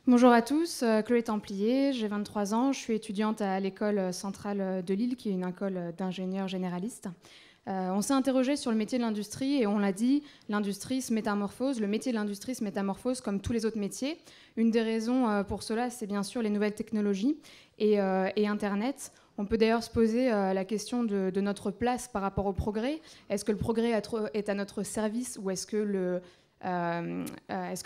Bonjour à tous, Chloé Templier, j'ai 23 ans, je suis étudiante à l'école centrale de Lille, qui est une école d'ingénieurs généralistes. On s'est interrogé sur le métier de l'industrie et on l'a dit, l'industrie se métamorphose, le métier de l'industrie se métamorphose comme tous les autres métiers. Une des raisons pour cela, c'est bien sûr les nouvelles technologies et Internet. On peut d'ailleurs se poser la question de notre place par rapport au progrès. Est-ce que le progrès est à notre service ou est-ce que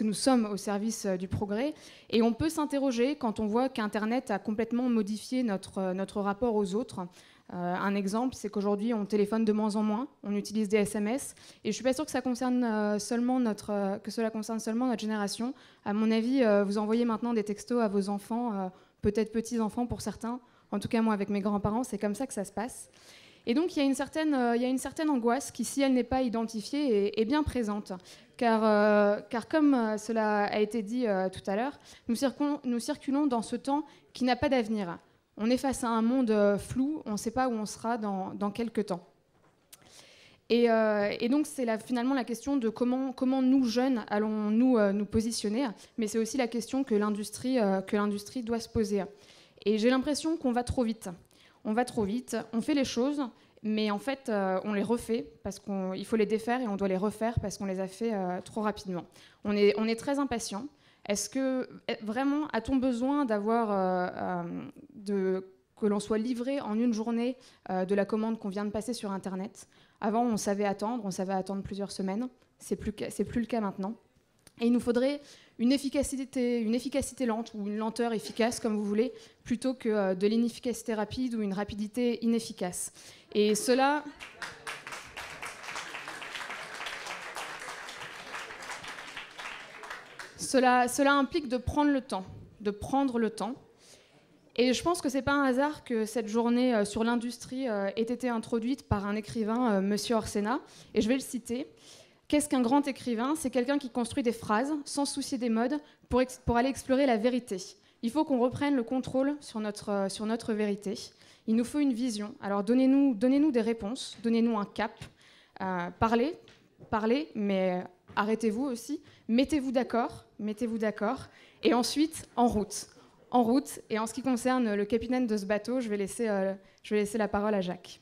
nous sommes au service du progrès? Et on peut s'interroger quand on voit qu'Internet a complètement modifié notre rapport aux autres. Un exemple, c'est qu'aujourd'hui, on téléphone de moins en moins, on utilise des SMS, et je ne suis pas sûre que cela concerne seulement notre génération. À mon avis, vous envoyez maintenant des textos à vos enfants, peut-être petits-enfants pour certains. En tout cas, moi, avec mes grands-parents, c'est comme ça que ça se passe. Et donc, il y a une certaine angoisse qui, si elle n'est pas identifiée, est bien présente. Car comme cela a été dit tout à l'heure, nous circulons dans ce temps qui n'a pas d'avenir. On est face à un monde flou, on ne sait pas où on sera dans quelques temps. Et donc, c'est finalement la question de comment nous, jeunes, allons-nous nous positionner, mais c'est aussi la question que l'industrie doit se poser. Et j'ai l'impression qu'on va trop vite. On va trop vite, on fait les choses, mais en fait, on les refait parce qu'il faut les défaire et on doit les refaire parce qu'on les a fait trop rapidement. On est très impatient. Est-ce que vraiment a-t-on besoin que l'on soit livré en une journée de la commande qu'on vient de passer sur Internet? Avant, on savait attendre plusieurs semaines. C'est plus le cas maintenant. Et il nous faudrait une efficacité lente ou une lenteur efficace, comme vous voulez, plutôt que de l'inefficacité rapide ou une rapidité inefficace. Et cela implique de prendre le temps. Et je pense que ce n'est pas un hasard que cette journée sur l'industrie ait été introduite par un écrivain, Monsieur Orsena, et je vais le citer. Qu'est-ce qu'un grand écrivain? C'est quelqu'un qui construit des phrases sans se soucier des modes pour aller explorer la vérité. Il faut qu'on reprenne le contrôle sur notre vérité. Il nous faut une vision. Alors donnez-nous des réponses, donnez-nous un cap. Parlez, mais arrêtez-vous aussi. Mettez-vous d'accord. Et ensuite, en route. Et en ce qui concerne le capitaine de ce bateau, je vais laisser la parole à Jacques.